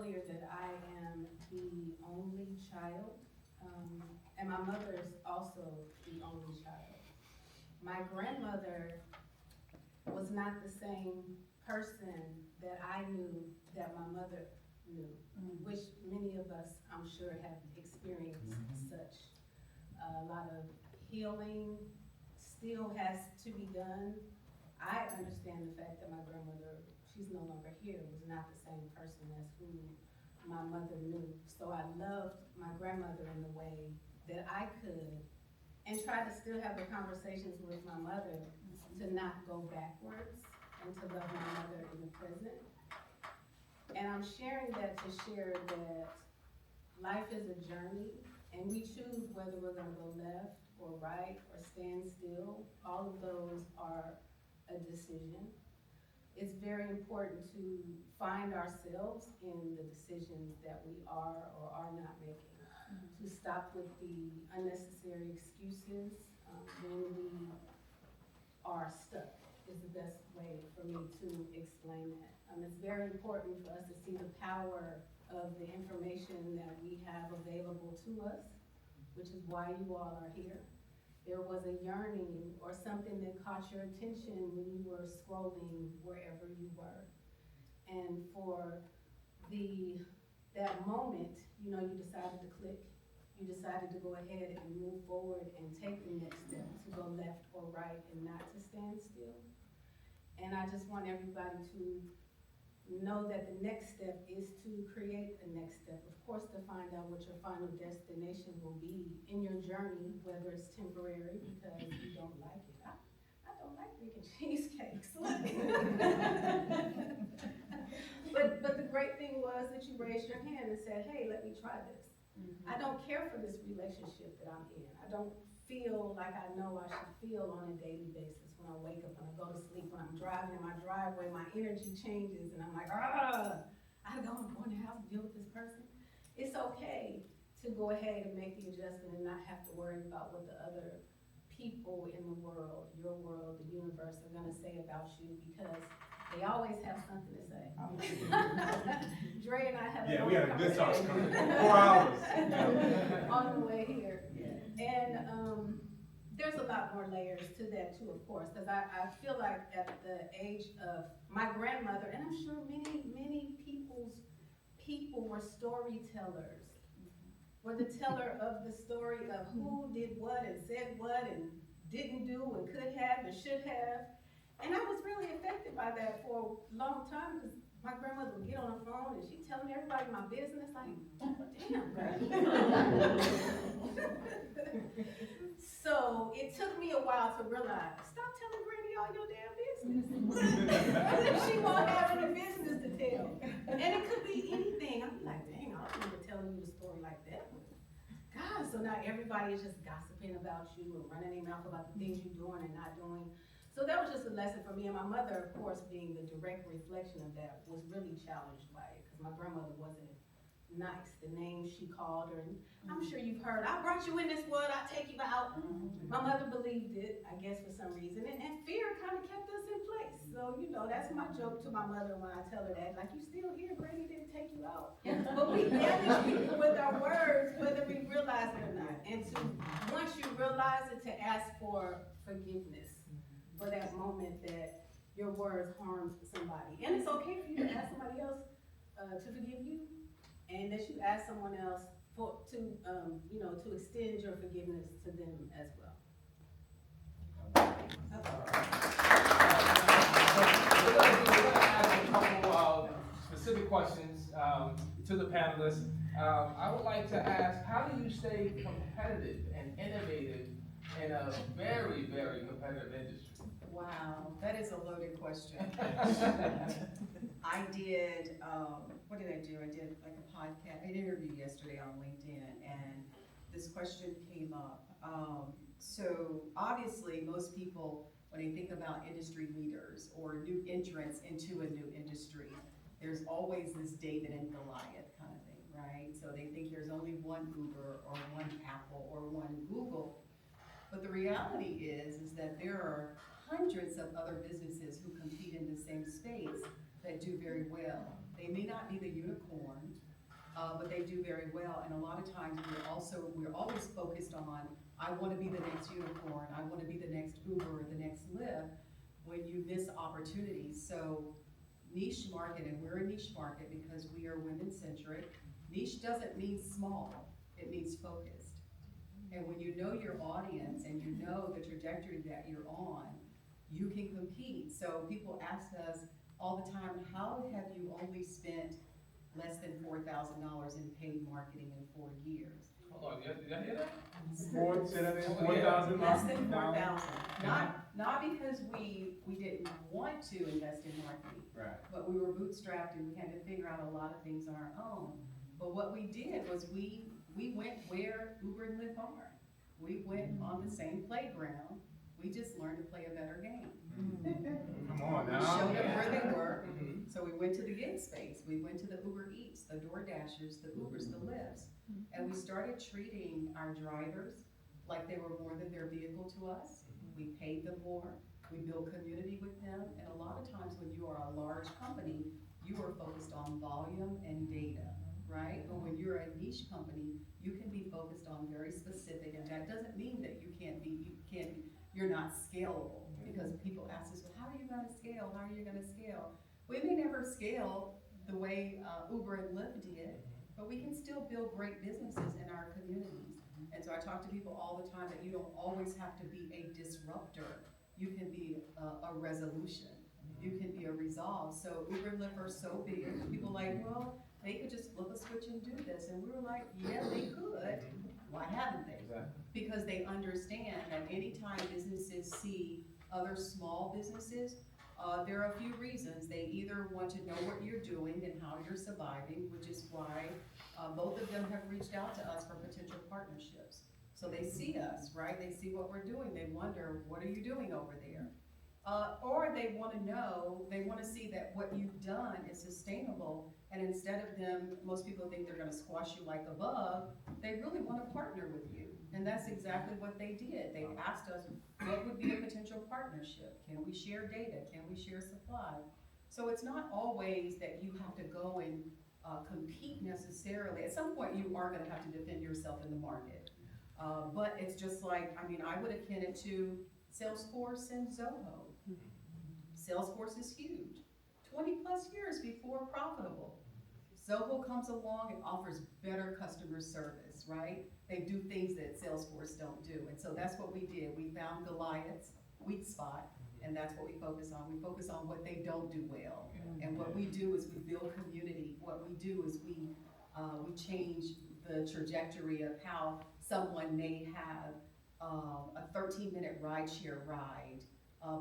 earlier that I am the only child, and my mother's also the only child. My grandmother was not the same person that I knew that my mother knew, which many of us, I'm sure, have experienced such. A lot of healing still has to be done. I understand the fact that my grandmother, she's no longer here, was not the same person as who my mother knew. So I loved my grandmother in the way that I could, and try to still have the conversations with my mother to not go backwards and to love my mother in the present. And I'm sharing that to share that life is a journey, and we choose whether we're gonna go left or right or stand still. All of those are a decision. It's very important to find ourselves in the decisions that we are or are not making. To stop with the unnecessary excuses when we are stuck is the best way for me to explain that. It's very important for us to see the power of the information that we have available to us, which is why you all are here. There was a yearning or something that caught your attention when you were scrolling wherever you were. And for that moment, you decided to click. You decided to go ahead and move forward and take the next step, to go left or right and not to stand still. And I just want everybody to know that the next step is to create the next step. Of course, to find out what your final destination will be in your journey, whether it's temporary because you don't like it. I don't like making cheesecakes. But the great thing was that you raised your hand and said, hey, let me try this. I don't care for this relationship that I'm in. I don't feel like I know I should feel on a daily basis. When I wake up, when I go to sleep, when I'm driving in my driveway, my energy changes and I'm like, I don't go in the house and deal with this person. It's okay to go ahead and make the adjustment and not have to worry about what the other people in the world, your world, the universe are gonna say about you, because they always have something to say. Dre and I had a we had a good talk. 4 hours on the way here. And there's a lot more layers to that too, of course, because I feel like at the age of my grandmother, and I'm sure many people were storytellers, were the teller of the story of who did what and said what and didn't do and could have and should have. And I was really affected by that for a long time, because my grandmother would get on the phone and she'd telling everybody my business, like, damn, girl. So it took me a while to realize, stop telling Granny all your damn business. She won't have any business to tell. And it could be anything. I'd be like, dang, I don't remember telling you a story like that. God, so now everybody is just gossiping about you and running their mouth about the things you're doing and not doing. So that was just a lesson for me. And my mother, of course, being the direct reflection of that, was really challenged by it, because my grandmother wasn't nice. The name she called her, and I'm sure you've heard, I brought you in this world, I take you out. My mother believed it, I guess, for some reason, and fear kind of kept us in place. So, that's my joke to my mother when I tell her that, like, you still here, Granny didn't take you out. But we damage people with our words, whether we realize it or not. And once you realize it, to ask for forgiveness for that moment that your words harmed somebody. And it's okay for you to ask somebody else to forgive you, and that you ask someone else to extend your forgiveness to them as well. We're going to ask a couple of specific questions to the panelists. I would like to ask, how do you stay competitive and innovative in a very, very competitive industry? Wow, that is a loaded question. I did, what did I do? I did like a podcast, an interview yesterday on LinkedIn, and this question came up. So obviously most people, when they think about industry leaders or new entrants into a new industry, there's always this David and Goliath kind of thing, right? So they think there's only one Uber or one Apple or one Google. But the reality is that there are hundreds of other businesses who compete in the same space that do very well. They may not be the unicorn, but they do very well. And a lot of times we're always focused on, I want to be the next unicorn, I want to be the next Uber or the next Lyft, when you miss opportunities. So niche market, and we're a niche market because we are women-centric. Niche doesn't mean small, it means focused. And when you know your audience and you know the trajectory that you're on, you can compete. So people ask us all the time, how have you only spent less than $4,000 in paid marketing in 4 years? Hold on, did I hear that? Less than 4,000. Not because we didn't want to invest in marketing, Right. but we were bootstrapped and we had to figure out a lot of things on our own. But what we did was we went where Uber and Lyft are. We went on the same playground. We just learned to play a better game. Come on We now. showed up where they were. Mhm. So we went to the gig space. We went to the Uber Eats, the DoorDashers, the Ubers, the Lyfts. And we started treating our drivers like they were more than their vehicle to us. We paid them more. We built community with them. And a lot of times when you are a large company, you are focused on volume and data, right? But when you're a niche company, you can be focused on very specific, and that doesn't mean that you're not scalable. Because people ask us, well, how are you gonna scale? How are you gonna scale? We may never scale the way Uber and Lyft did, but we can still build great businesses in our communities. And so I talk to people all the time that you don't always have to be a disruptor. You can be a resolution. You can be a resolve. So Uber and Lyft are so big. People are like, well, they could just flip a switch and do this. And we were like, yeah, they could. Why haven't they? Exactly. Because they understand that anytime businesses see other small businesses, there are a few reasons. They either want to know what you're doing and how you're surviving, which is why both of them have reached out to us for potential partnerships. So they see us, right? They see what we're doing. They wonder, what are you doing over there? Or they want to know, they want to see that what you've done is sustainable, and instead of them, most people think they're going to squash you like a bug, they really want to partner with you. And that's exactly what they did. They asked us, what would be a potential partnership? Can we share data? Can we share supply? So it's not always that you have to go and compete necessarily. At some point, you are going to have to defend yourself in the market. But it's just like, I mean, I would akin it to Salesforce and Zoho. Salesforce is huge. 20 plus years before profitable. Zoho comes along and offers better customer service, right? They do things that Salesforce don't do. And so that's what we did. We found Goliath's weak spot, and that's what we focus on. We focus on what they don't do well. And what we do is we build community. What we do is we change the trajectory of how someone may have a 13-minute rideshare ride,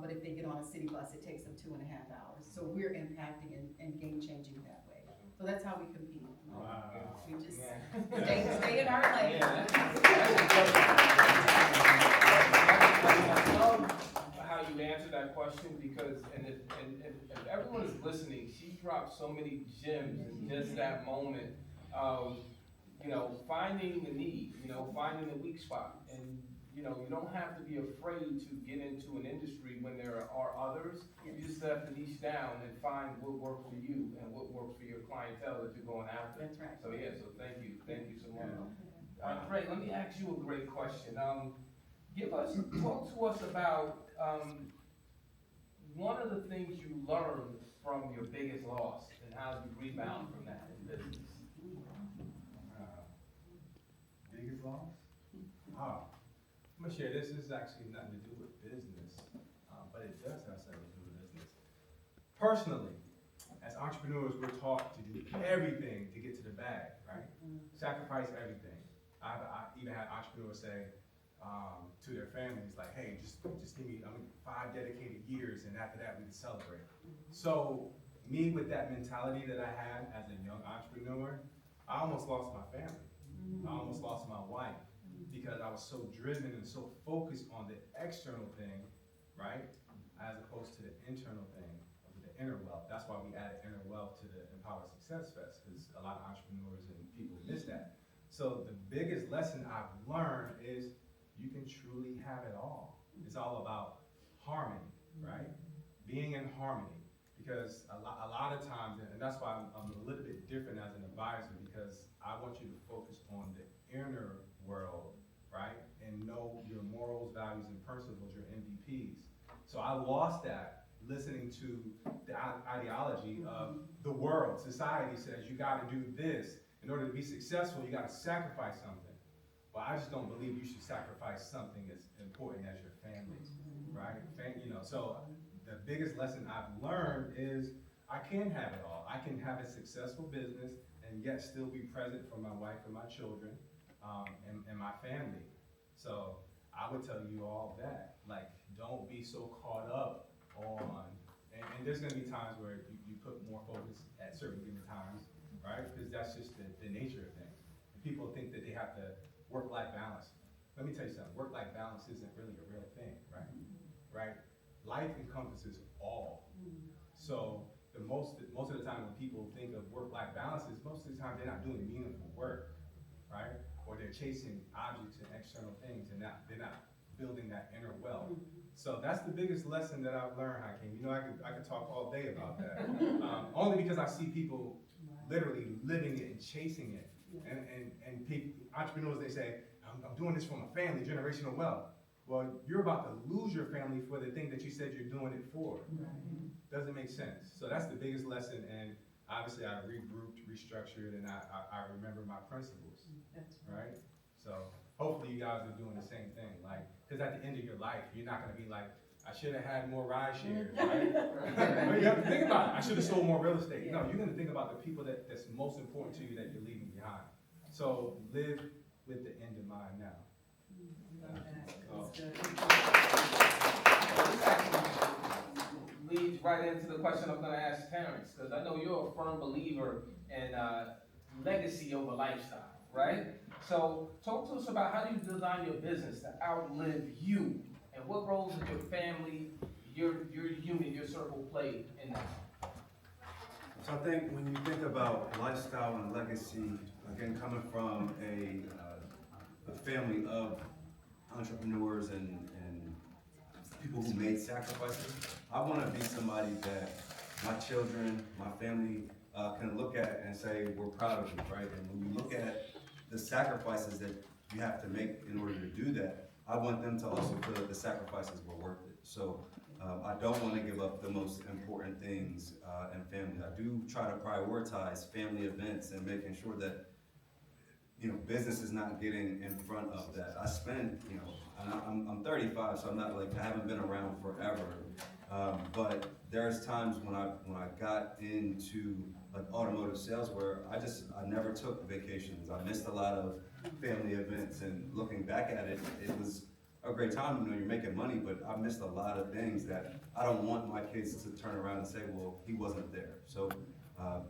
but if they get on a city bus, it takes them 2.5 hours. So we're impacting and game-changing that way. So that's how we compete. Wow. We just Yeah. stay in our lane. Yeah, I love how you answered that question, because if everyone is listening, she dropped so many gems in just that moment of, finding the need, finding the weak spot. And, you don't have to be afraid to get into an industry when there are others. You just have to niche down and find what works for you and what works for your clientele that you're going after. That's right. So thank you so much. Trey, let me ask you a great question. Talk to us about one of the things you learned from your biggest loss and how you rebound from that in business. Biggest loss? Oh, I'm gonna share this. This is actually nothing to do with business, but it does have something to do with business. Personally, as entrepreneurs, we're taught to do everything to get to the bag, right? Sacrifice everything. I even had entrepreneurs say to their families, like, "Hey, just give me 5 dedicated years, and after that, we can celebrate." So, me with that mentality that I had as a young entrepreneur, I almost lost my family. I almost lost my wife because I was so driven and so focused on the external thing, right, as opposed to the internal thing, the inner wealth. That's why we added inner wealth to the Empower Success Fest, because a lot of entrepreneurs and people miss that. So the biggest lesson I've learned is you can truly have it all. It's all about harmony, right? Being in harmony. because a lot of times, and that's why I'm a little bit different as an advisor, because I want you to focus on the inner world, right? And know your morals, values, and principles, your MVPs. So I lost that listening to the ideology of the world. Society says you gotta do this. In order to be successful, you gotta sacrifice something. Well, I just don't believe you should sacrifice something as important as your family, right? So the biggest lesson I've learned is I can have it all. I can have a successful business and yet still be present for my wife and my children, and my family. So I would tell you all that, like, don't be so caught up on, and there's gonna be times where you put more focus at certain given times, right? Because that's just the nature of things. And people think that they have to work-life balance. Let me tell you something, work-life balance isn't really a real thing, right? Right? Life encompasses all. So most of the time when people think of work-life balances, most of the time they're not doing meaningful work, right? Or they're chasing objects and external things, and they're not building that inner wealth. So that's the biggest lesson that I've learned, Hakeem. You know, I could talk all day about that. Only because I see people literally living it and chasing it. And people, entrepreneurs, they say, I'm doing this for my family, generational wealth. Well, you're about to lose your family for the thing that you said you're doing it for. Doesn't make sense. So that's the biggest lesson, and obviously I regrouped, restructured, and I remember my principles, right? So hopefully you guys are doing the same thing, like, because at the end of your life, you're not gonna be like, I should have had more ride shares, right? But you have to think about it. I should have sold more real estate. No, you're gonna think about the people that's most important to you that you're leaving behind. So live with the end in mind now. This actually leads right into the question I'm gonna ask Terrence, because I know you're a firm believer in legacy over lifestyle, right? So talk to us about how do you design your business to outlive you, and what roles did your family, your unit, your circle play in that? So I think when you think about lifestyle and legacy, again, coming from a family of entrepreneurs and people who made sacrifices, I want to be somebody that my children, my family can look at and say, we're proud of you, right? And when you look at the sacrifices that you have to make in order to do that, I want them to also feel that the sacrifices were worth it. So I don't want to give up the most important things in family. I do try to prioritize family events and making sure that, you know, business is not getting in front of that. I spend, you know, I'm 35, so I'm not like, I haven't been around forever. But there's times when I got into like automotive sales where I never took vacations. I missed a lot of family events, and looking back at it, it was a great time. You know, you're making money, but I missed a lot of things that I don't want my kids to turn around and say, well, he wasn't there. So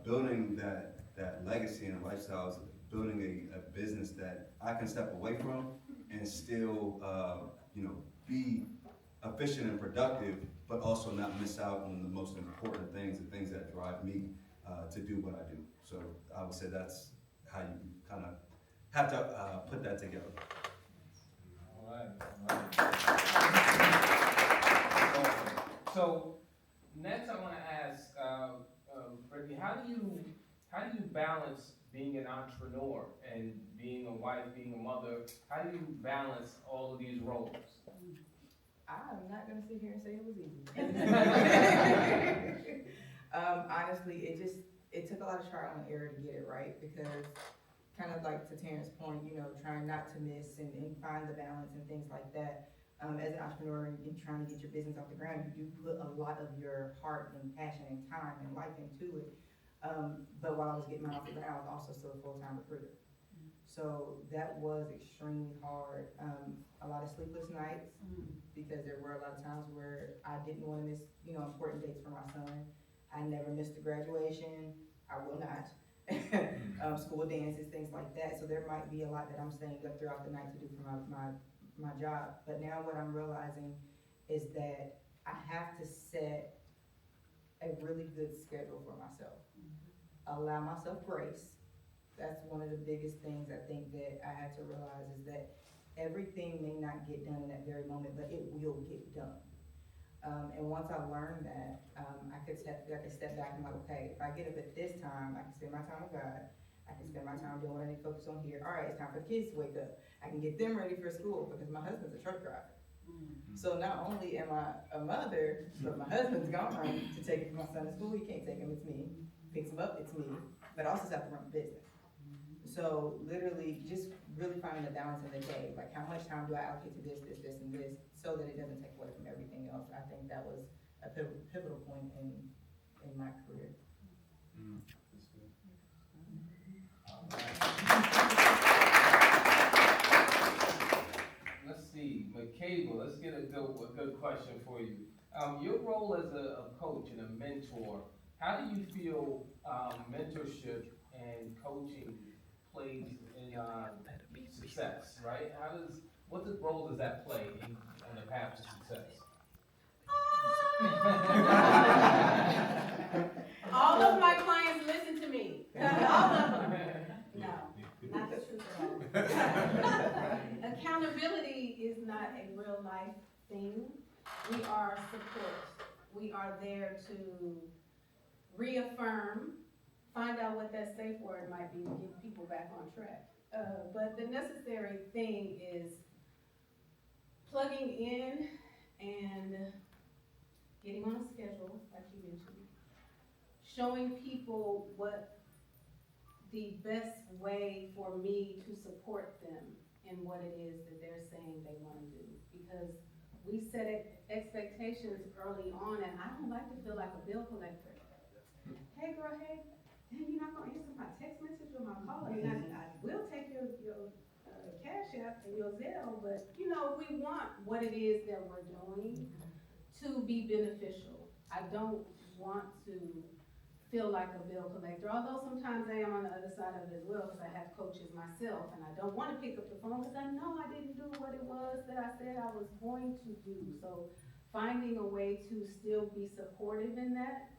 building that legacy and lifestyle is building a business that I can step away from and still, you know, be efficient and productive, but also not miss out on the most important things, the things that drive me to do what I do. So I would say that's how you kind of have to put that together. All right. So next I want to ask, Brittany, how do you balance being an entrepreneur and being a wife, being a mother? How do you balance all of these roles? I'm not gonna sit here and say it was easy. Honestly, it took a lot of trial and error to get it right, because kind of like to Terrence's point, you know, trying not to miss and find the balance and things like that. As an entrepreneur and trying to get your business off the ground, you do put a lot of your heart and passion and time and life into it. But while I was getting mine off the ground, I was also still a full-time recruiter. So that was extremely hard. A lot of sleepless nights, because there were a lot of times where I didn't want to miss, you know, important dates for my son. I never missed a graduation. I will not. School dances, things like that. So there might be a lot that I'm staying up throughout the night to do for my job. But now what I'm realizing is that I have to set a really good schedule for myself. Allow myself grace. That's one of the biggest things I think that I had to realize, is that everything may not get done in that very moment, but it will get done. And once I learned that, I could step back and like, okay, if I get up at this time, I can spend my time with God. I can spend my time doing what I need to focus on here. All right, it's time for the kids to wake up. I can get them ready for school because my husband's a truck driver. So not only am I a mother, but my husband's gone to take my son to school. He can't take him, it's me. Picks him up, it's me. But I also have to run the business. So literally just really finding the balance in the day. Like how much time do I allocate to this, and this, so that it doesn't take away from everything else. I think that was a pivotal point in my career. That's good. Let's see, McCable, let's get a good question for you. Your role as a coach and a mentor, how do you feel mentorship and coaching plays in success, right? What role does that play on the path to success? All of my clients listen to me. All of them. No, not the truth at all. Accountability is not a real life thing. We are support. We are there to reaffirm, find out what that safe word might be to get people back on track. But the necessary thing is plugging in and getting on a schedule, like you mentioned, showing people what the best way for me to support them in what it is that they're saying they want to do. Because we set expectations early on, and I don't like to feel like a bill collector. Hey girl, hey, dang, you're not gonna answer my text message or my call. I mean, I will take your Cash App and your Zelle, but you know, we want what it is that we're doing to be beneficial. I don't want to feel like a bill collector, although sometimes I am on the other side of it as well, because I have coaches myself, and I don't want to pick up the phone because I know I didn't do what it was that I said I was going to do. So finding a way to still be supportive in that,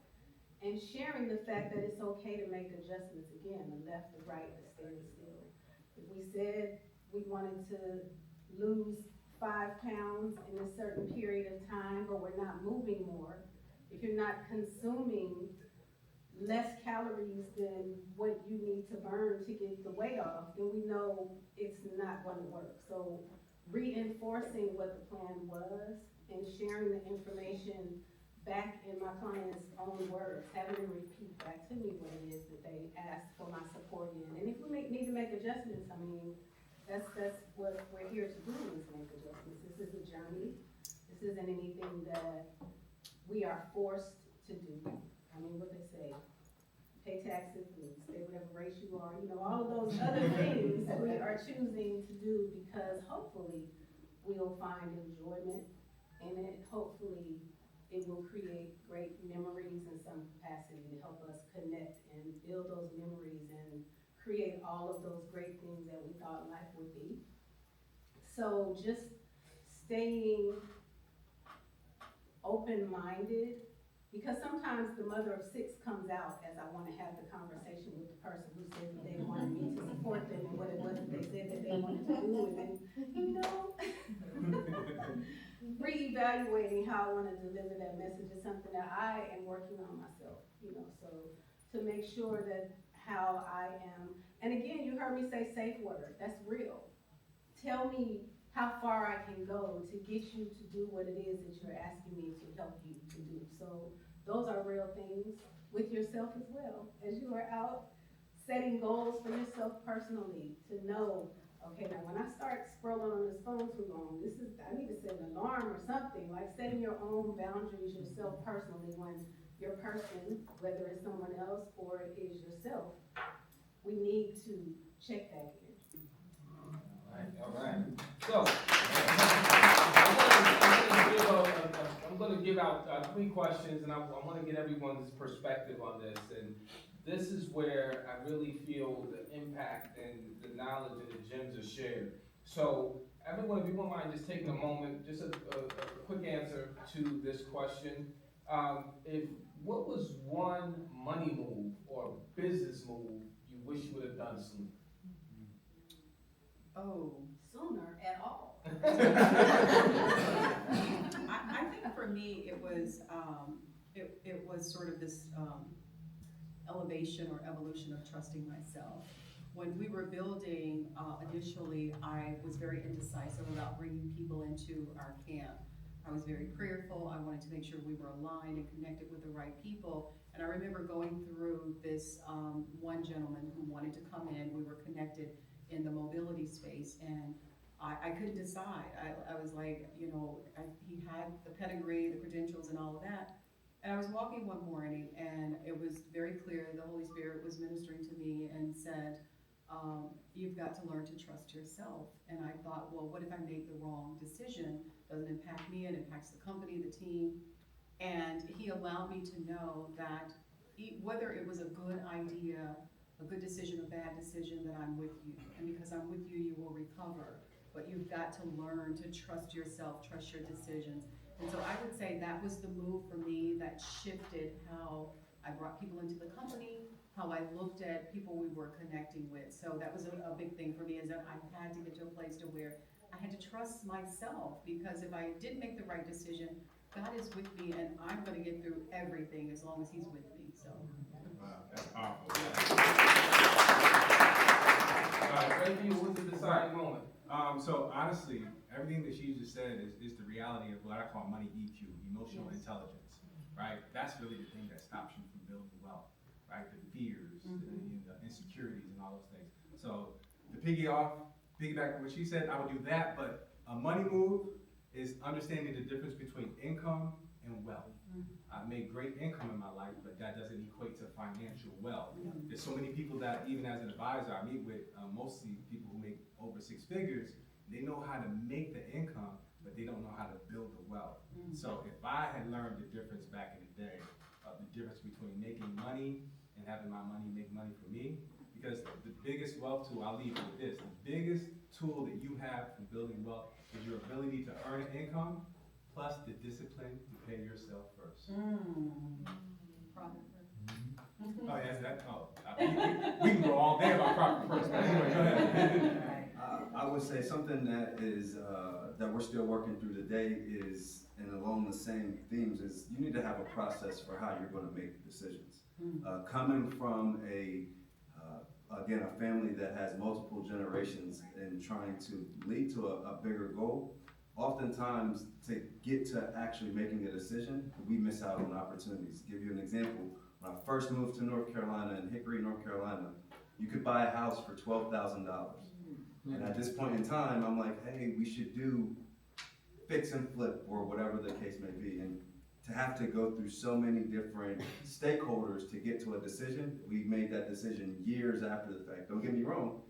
and sharing the fact that it's okay to make adjustments again, the left, the right, the stand still. If we said we wanted to lose 5 pounds in a certain period of time, but we're not moving more, if you're not consuming less calories than what you need to burn to get the weight off, then we know it's not going to work. So reinforcing what the plan was and sharing the information back in my client's own words, having them repeat back to me what it is that they asked for my support in. And if we need to make adjustments, I mean, that's what we're here to do, is make adjustments. This is a journey. This isn't anything that we are forced to do. I mean, what they say, pay taxes and stay whatever race you are, you know, all of those other things we are choosing to do because hopefully we'll find enjoyment in it. Hopefully it will create great memories in some capacity to help us connect and build those memories and create all of those great things that we thought life would be. So just staying open-minded, because sometimes the mother of 6 comes out as I want to have the conversation with the person who said that they wanted me to support them and what it was that they said that they wanted to do, and then, you know, reevaluating how I want to deliver that message is something that I am working on myself, you know, so to make sure that how I am, and again, you heard me say safe word, that's real. Tell me how far I can go to get you to do what it is that you're asking me to help you to do. So those are real things with yourself as well, as you are out setting goals for yourself personally, to know, okay, now when I start scrolling on this phone too long, I need to set an alarm or something, like setting your own boundaries yourself personally when your person, whether it's someone else or it is yourself, we need to check that in. All right. So, I'm going to give out 3 questions, and I want to get everyone's perspective on this. And this is where I really feel the impact and the knowledge and the gems are shared. So, everyone, if you won't mind just taking a moment, just a quick answer to this question. What was one money move or business move you wish you would have done sooner? Oh, Sooner at all. I think for me, it was sort of this, elevation or evolution of trusting myself. When we were building, initially, I was very indecisive about bringing people into our camp. I was very prayerful. I wanted to make sure we were aligned and connected with the right people. And I remember going through this, one gentleman who wanted to come in. We were connected in the mobility space, and I couldn't decide. I was like, you know, he had the pedigree, the credentials, and all of that. And I was walking one morning, and it was very clear the Holy Spirit was ministering to me and said, you've got to learn to trust yourself. And I thought, well, what if I make the wrong decision? Doesn't impact me, it impacts the company, the team. And he allowed me to know that whether it was a good idea, a good decision, a bad decision, that I'm with you. And because I'm with you, you will recover. But you've got to learn to trust yourself, trust your decisions. And so I would say that was the move for me that shifted how I brought people into the company, how I looked at people we were connecting with. So that was a big thing for me, is that I had to get to a place to where I had to trust myself, because if I didn't make the right decision, God is with me, and I'm gonna get through everything as long as He's with me, so. Wow, that's powerful. All right, Ray, for you, what's the deciding moment? So honestly, everything that she just said is the reality of what I call money EQ, emotional Yes. intelligence, right? That's really the thing that stops you from building wealth, right? The fears, the insecurities, and all those things. So to piggyback on what she said, I would do that, but a money move is understanding the difference between income and wealth. I've made great income in my life, but that doesn't equate to financial wealth. There's so many people that, even as an advisor, I meet with, mostly people who make over 6 figures. They know how to make the income, but they don't know how to build the wealth. So if I had learned the difference back in the day, of the difference between making money and having my money make money for me, because the biggest wealth tool, I'll leave you with this, the biggest tool that you have for building wealth is your ability to earn an income, plus the discipline to pay yourself first. Oh, yes, we can go all day about profit first, but anyway, go ahead. I would say something that is, that we're still working through today is, and along the same themes, is you need to have a process for how you're gonna make decisions. Coming from again, a family that has multiple generations and trying to lead to a bigger goal, oftentimes to get to actually making a decision, we miss out on opportunities. To give you an example, when I first moved to North Carolina, in Hickory, North Carolina, you could buy a house for $12,000. And at this point in time, I'm like, hey, we should do fix and flip, or whatever the case may be. And to have to go through so many different stakeholders to get to a decision, we made that decision years after the fact. Don't get me wrong,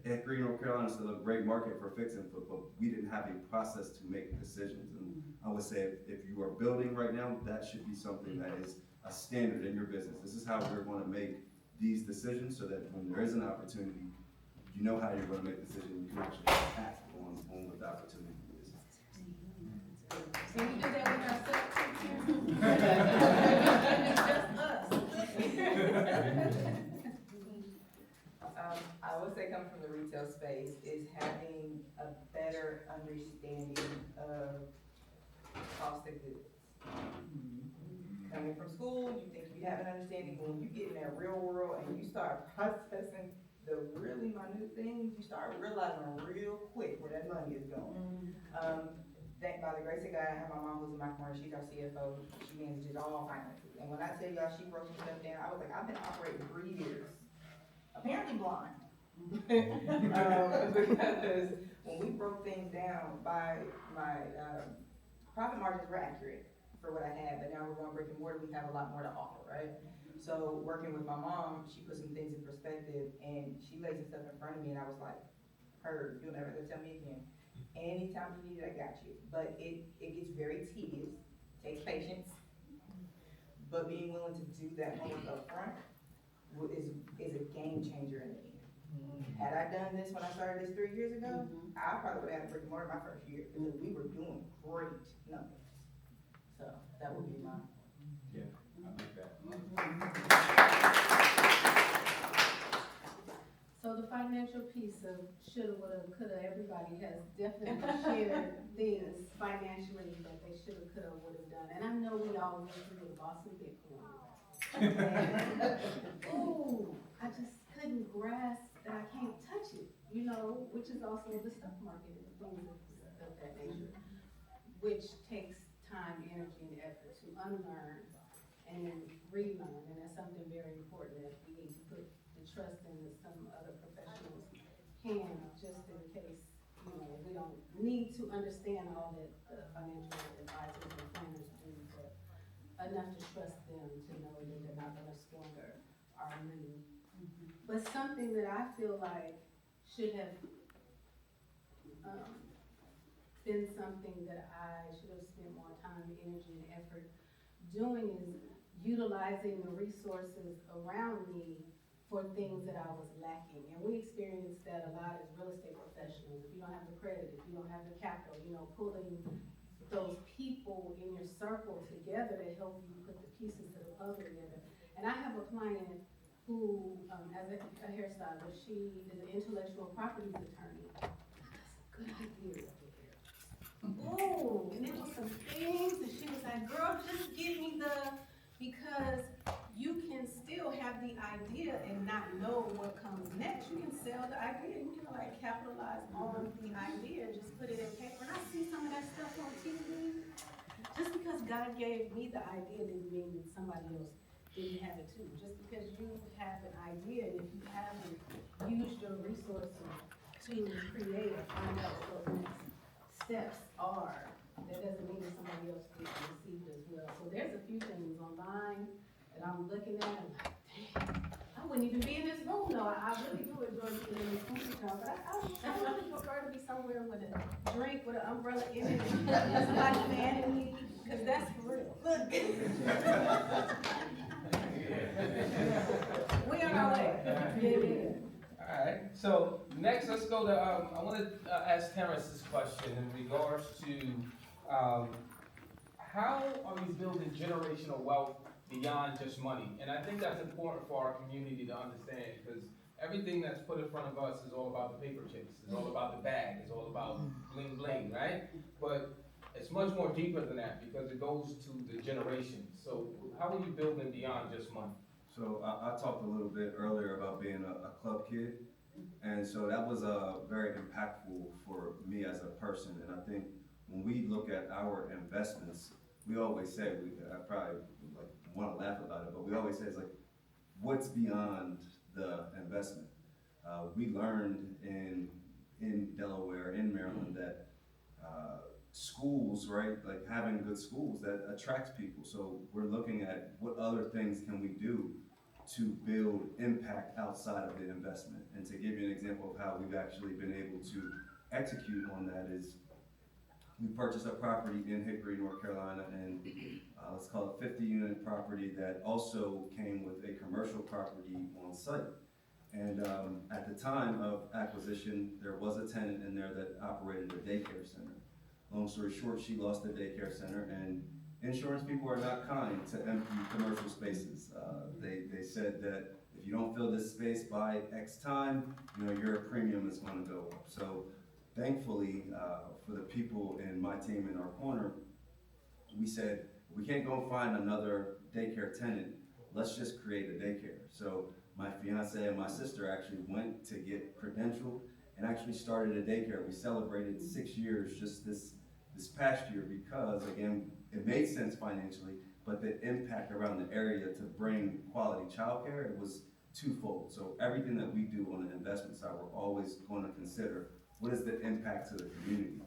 Hickory, North Carolina is still a great market for fix and flip, but we didn't have a process to make decisions. And I would say if you are building right now, that should be something that is a standard in your business. This is how we're going to make these decisions, so that when there is an opportunity, you know how you're going to make a decision. You can actually act on what the opportunity is. Can we do that with ourselves? I would say coming from the retail space is having a better understanding of cost of goods. Coming from school, you think you have an understanding, but when you get in that real world and you start processing the really minute things, you start realizing real quick where that money is going. By the grace of God, I have my mom who's in my corner, she's our CFO, she manages all finances. And when I tell y'all she broke some stuff down, I was like, I've been operating 3 years, apparently blind. Because when we broke things down, my profit margins were accurate for what I had, but now we're going brick and mortar, we have a lot more to offer, right? So working with my mom, she put some things in perspective, and she laid some stuff in front of me, and I was like, heard, you'll never tell me again. Anytime you need it, I got you. But it gets very tedious, takes patience, but being willing to do that homework up front is a game changer in the end. Had I done this when I started this 3 years ago, I probably would have had a brick and mortar my first year, because we were doing great numbers. So that would be my. Yeah, I like that. So the financial piece of shoulda, woulda, coulda, everybody has definitely shared things financially that they shoulda, coulda, woulda done. And I know we all wish we would've bought some Bitcoin. Ooh, I just couldn't grasp that I can't touch it, you know, which is also the stock market and things of that nature, which takes time, energy, and effort to unlearn and then relearn, and that's something very important that we need to put the trust in some other professionals' hands, just in case, you know, we don't need to understand all that the financial advisors and planners do, but enough to trust them to know that they're not gonna squander our money. But something that I feel like should have, been something that I should have spent more time, energy, and effort doing is utilizing the resources around me for things that I was lacking. And we experience that a lot as real estate professionals. If you don't have the credit, if you don't have the capital, you know, pulling those people in your circle together to help you put the pieces of the puzzle together. And I have a client who, as a hairstylist, she is an intellectual properties attorney. That's a good idea. Oh, and there was some things, and she was like, girl, just give me because you can still have the idea and not know what comes next. You can sell the idea, you can like capitalize on the idea, just put it in paper. And I see some of that stuff on TV. Just because God gave me the idea didn't mean that somebody else didn't have it too. Just because you have an idea, and if you haven't used your resources to create or find out what those next steps are, that doesn't mean that somebody else didn't receive it as well. So there's a few things online that I'm looking at and like, dang, I wouldn't even be in this room though. I really do enjoy being in this room, but I really prefer to be somewhere with a drink, with an umbrella in it, and somebody fanning me, because that's for real. Look. We on our way. Yeah. Alright, so next let's go to, I want to ask Terrence this question in regards to how are we building generational wealth beyond just money? And I think that's important for our community to understand, because everything that's put in front of us is all about the paper chase, it's all about the bag, it's all about bling bling, right? But it's much more deeper than that, because it goes to the generations. So how are you building beyond just money? So I talked a little bit earlier about being a club kid, and so that was very impactful for me as a person. And I think when we look at our investments, we always say, I probably like want to laugh about it, but we always say it's like, what's beyond the investment? We learned in Delaware, in Maryland, that schools, right, like having good schools, that attracts people. So we're looking at what other things can we do to build impact outside of the investment. And to give you an example of how we've actually been able to execute on that is, we purchased a property in Hickory, North Carolina, and let's call it 50-unit property that also came with a commercial property on site. And at the time of acquisition, there was a tenant in there that operated a daycare center. Long story short, she lost the daycare center, and insurance people are not kind to empty commercial spaces. They said that if you don't fill this space by X time, you know, your premium is going to go up. So thankfully, for the people in my team in our corner, we said, we can't go find another daycare tenant, let's just create a daycare. So my fiance and my sister actually went to get credentialed and actually started a daycare. We celebrated 6 years just this past year because, again, it made sense financially, but the impact around the area to bring quality childcare, it was twofold. So everything that we do on the investment side, we're always going to consider what is the impact to the community.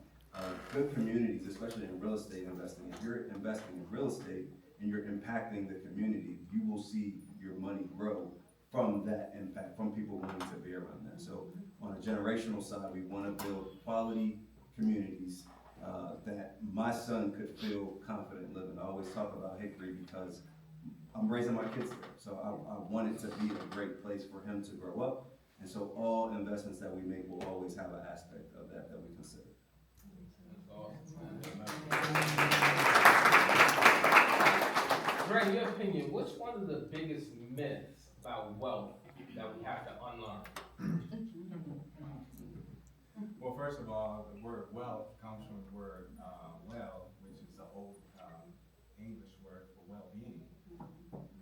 Good communities, especially in real estate investing, if you're investing in real estate and you're impacting the community, you will see your money grow from that impact, from people wanting to be around that. So on a generational side, we want to build quality communities that my son could feel confident living. I always talk about Hickory because I'm raising my kids there. So I want it to be a great place for him to grow up. And so all investments that we make will always have an aspect of that we consider. Greg, in your opinion, what's one of the biggest myths about wealth that we have to unlearn? first of all, the word wealth comes from the word well, which is the old English word for well-being.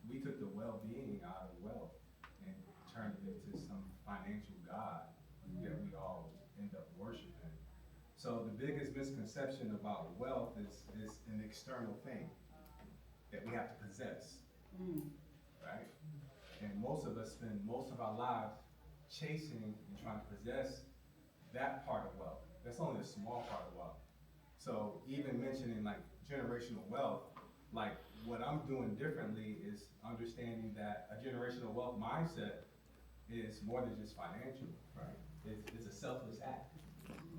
We took the well-being out of wealth and turned it into some financial god that we all end up worshiping. So the biggest misconception about wealth is an external thing that we have to possess, right? And most of us spend most of our lives chasing and trying to possess that part of wealth. That's only a small part of wealth. So even mentioning like generational wealth, like what I'm doing differently is understanding that a generational wealth mindset is more than just financial, right? It's a selfless act.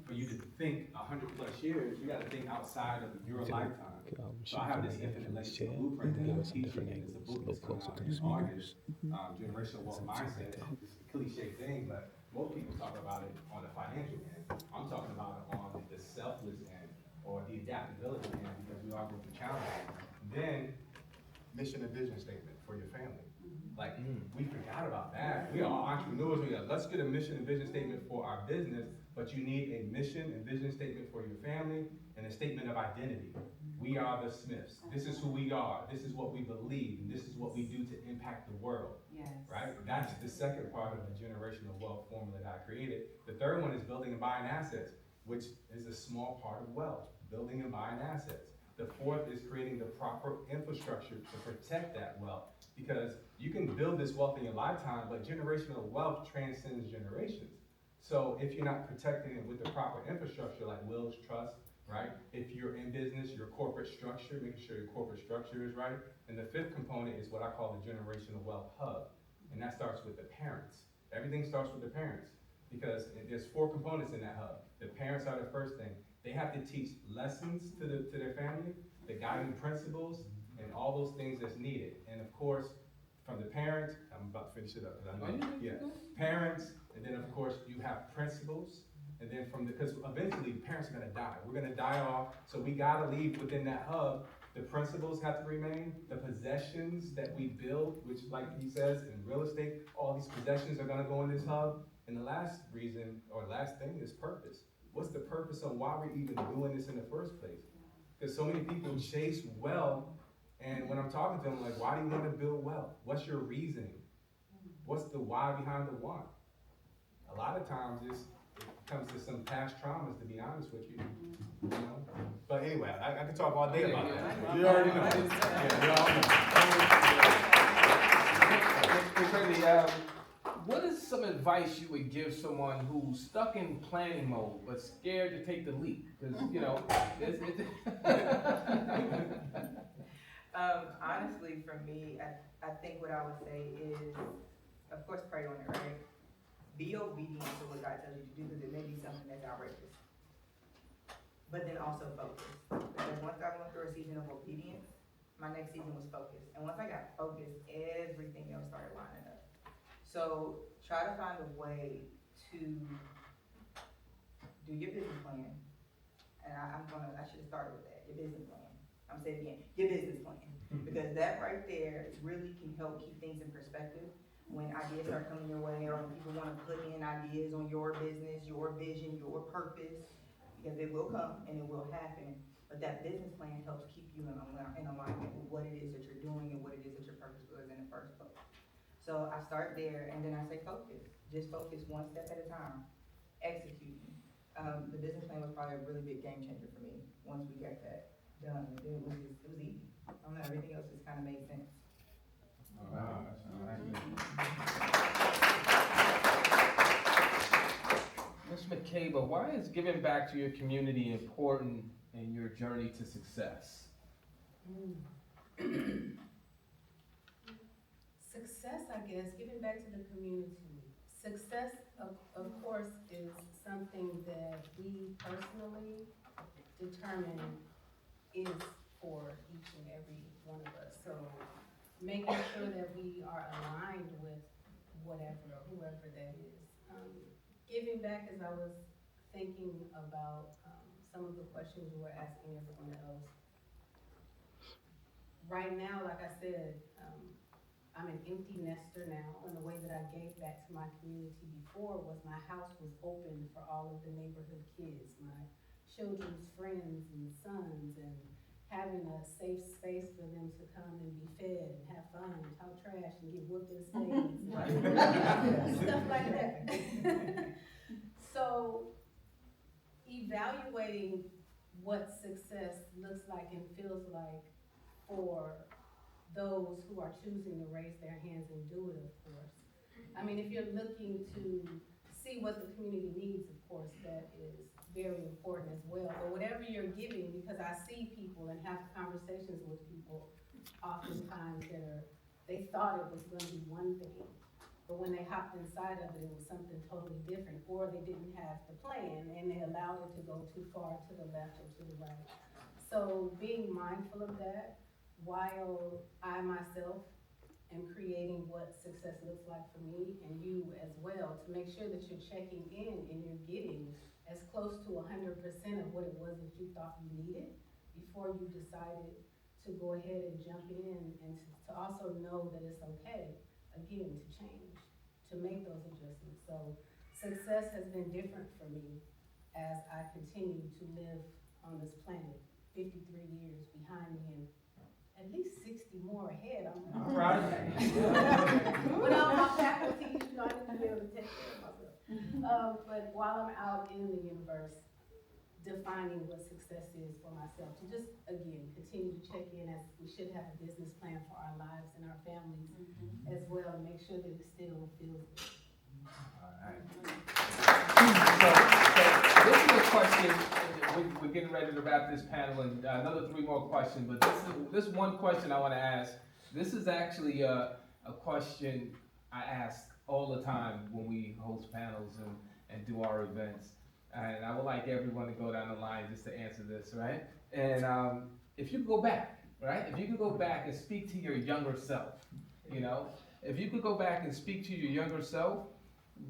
For you to think 100+ years, you gotta think outside of your lifetime. So I have this infinite legacy blueprint that I'm teaching, and it's a book that's coming out in August. Generational wealth mindset. It's a cliche thing, but most people talk about it on the financial end. I'm talking about it on the selfless end, or the adaptability end, because we all go through challenges. Then, mission and vision statement for your family. Like, we forgot about that. We are entrepreneurs. Let's get a mission and vision statement for our business, but you need a mission and vision statement for your family and a statement of identity. We are the Smiths. This is who we are. This is what we believe, and this is what we do to impact the world. Yes. Right? That's the second part of the generational wealth formula that I created. The third one is building and buying assets, which is a small part of wealth, building and buying assets. The fourth is creating the proper infrastructure to protect that wealth, because you can build this wealth in your lifetime, but generational wealth transcends generations. So if you're not protecting it with the proper infrastructure like wills, trust, right? If you're in business, your corporate structure, making sure your corporate structure is right. And the fifth component is what I call the generational wealth hub. And that starts with the parents. Everything starts with the parents, because there's 4 components in that hub. The parents are the first thing. They have to teach lessons to their family, the guiding principles, and all those things that's needed. And of course, from the parents, I'm about to finish it up, because I know, parents, and then of course you have principles, and then because eventually parents are gonna die. We're gonna die off, so we gotta leave within that hub. The principles have to remain, the possessions that we build, which like he says, in real estate, all these possessions are gonna go in this hub. And the last reason, or last thing, is purpose. What's the purpose of why we're even doing this in the first place? Because so many people chase wealth, and when I'm talking to them, like, why do you want to build wealth? What's your reasoning? What's the why behind the want? A lot of times it comes to some past traumas, to be honest with you. You know? But anyway, I could talk all day about that. You already know. Yeah, you all know. What is some advice you would give someone who's stuck in planning mode but scared to take the leap? Because, you know, Honestly, for me, I think what I would say is, of course, pray on it, right? Be obedient to what God tells you to do, because it may be something that's outrageous. But then also focus. Because once I went through a season of obedience, my next season was focus. And once I got focused, everything else started lining up. So try to find a way to do your business plan. And I should have started with that, your business plan. I'm saying it again, your business plan. Because that right there really can help keep things in perspective. When ideas start coming your way, or when people want to put in ideas on your business, your vision, your purpose, because it will come and it will happen. But that business plan helps keep you in alignment with what it is that you're doing and what it is that your purpose was in the first place. So I start there, and then I say focus. Just focus one step at a time, executing. The business plan was probably a really big game changer for me once we got that done. It was easy. I don't know, everything else just kind of made sense. Wow, that's Ms. McCabe, why is giving back to your community important in your journey to success? Success, I guess, giving back to the community. Success, of course, is something that we personally determine is for each and every one of us. So making sure that we are aligned with whatever or whoever that is. Giving back, as I was thinking about some of the questions you were asking everyone else. Right now, like I said, I'm an empty nester now, and the way that I gave back to my community before was my house was open for all of the neighborhood kids, my children's friends and sons, and having a safe space for them to come and be fed and have fun and talk trash and get whooped in spades. Stuff like that. So, evaluating what success looks like and feels like for those who are choosing to raise their hands and do it, of course. I mean, if you're looking to see what the community needs, of course, that is very important as well. But whatever you're giving, because I see people and have conversations with people oftentimes they thought it was gonna be one thing, but when they hopped inside of it, it was something totally different, or they didn't have the plan and they allowed it to go too far to the left or to the right. So being mindful of that, while I myself am creating what success looks like for me and you as well, to make sure that you're checking in and you're getting as close to 100% of what it was that you thought you needed before you decided to go ahead and jump in, and to also know that it's okay, again, to change, to make those adjustments. So success has been different for me as I continue to live on this planet, 53 years behind me and at least 60 more ahead. I'm proud of that. Without my faculties, I need to be able to take care of myself. But while I'm out in the universe, defining what success is for myself, to just, again, continue to check in, as we should have a business plan for our lives and our families as well, and make sure that it still feels good. All right. So this is a question, we're getting ready to wrap this panel, and another 3 more questions, but this one question I want to ask, this is actually a question I ask all the time when we host panels and do our events. And I would like everyone to go down the line just to answer this, right? And if you could go back, right? If you could go back and speak to your younger self, you know? If you could go back and speak to your younger self,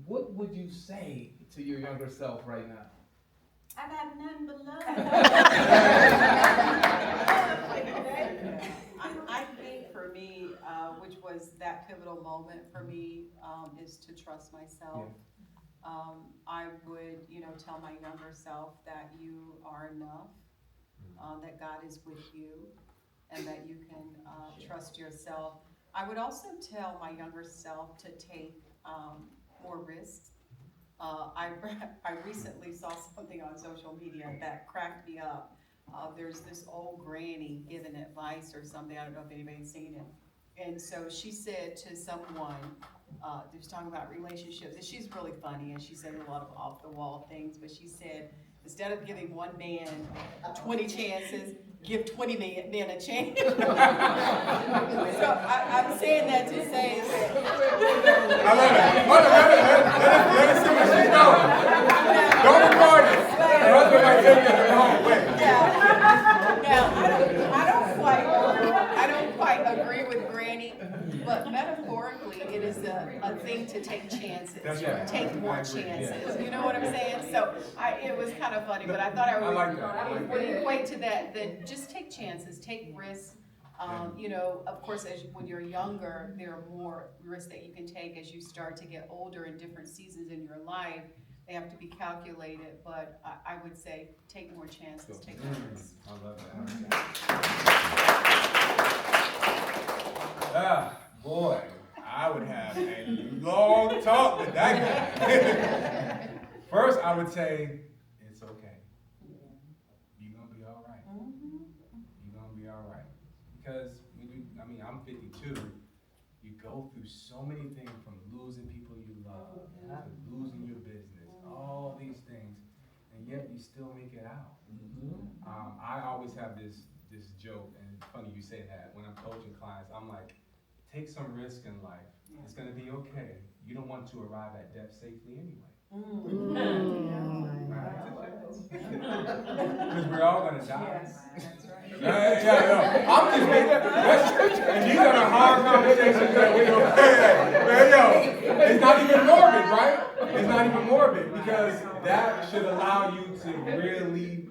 what would you say to your younger self right now? I got nothing but love. I think for me, which was that pivotal moment for me, is to trust myself. Yeah. I would, tell my younger self that you are enough, that God is with you, and that you can trust yourself. I would also tell my younger self to take more risks. I recently saw something on social media that cracked me up. There's this old granny giving advice or something, I don't know if anybody's seen it. And so she said to someone, she was talking about relationships, and she's really funny, and she said a lot of off-the-wall things, but she said, instead of giving one man 20 chances, give 20 men a chance. So I'm saying that to say that. I love it. Let us see where she's going. Don't record it. Her husband might take it at home. Wait. Now, I don't quite agree with Granny, but metaphorically, it is a thing to take chances. That's right. Take more chances. You know what I'm saying? So it was kind of funny, but I thought I would equate to that. Then just take chances, take risks. Of course, when you're younger, there are more risks that you can take. As you start to get older in different seasons in your life, they have to be calculated, but I would say take more chances, take more risks. I love that. Boy, I would have a long talk with that guy. First, I would say, it's okay. You're gonna be all right. You're gonna be all right. Because I'm 52. You go through so many things, from losing people you love, to losing your business, all these things, and yet you still make it out. I always have this joke, and it's funny you say that. When I'm coaching clients, I'm like, take some risk in life. It's gonna be okay. You don't want to arrive at death safely anyway. Because we're all gonna die. Yes, that's right. I'm just making and these are the hard conversations that we go, it's not even morbid, right? It's not even morbid, because that should allow you to really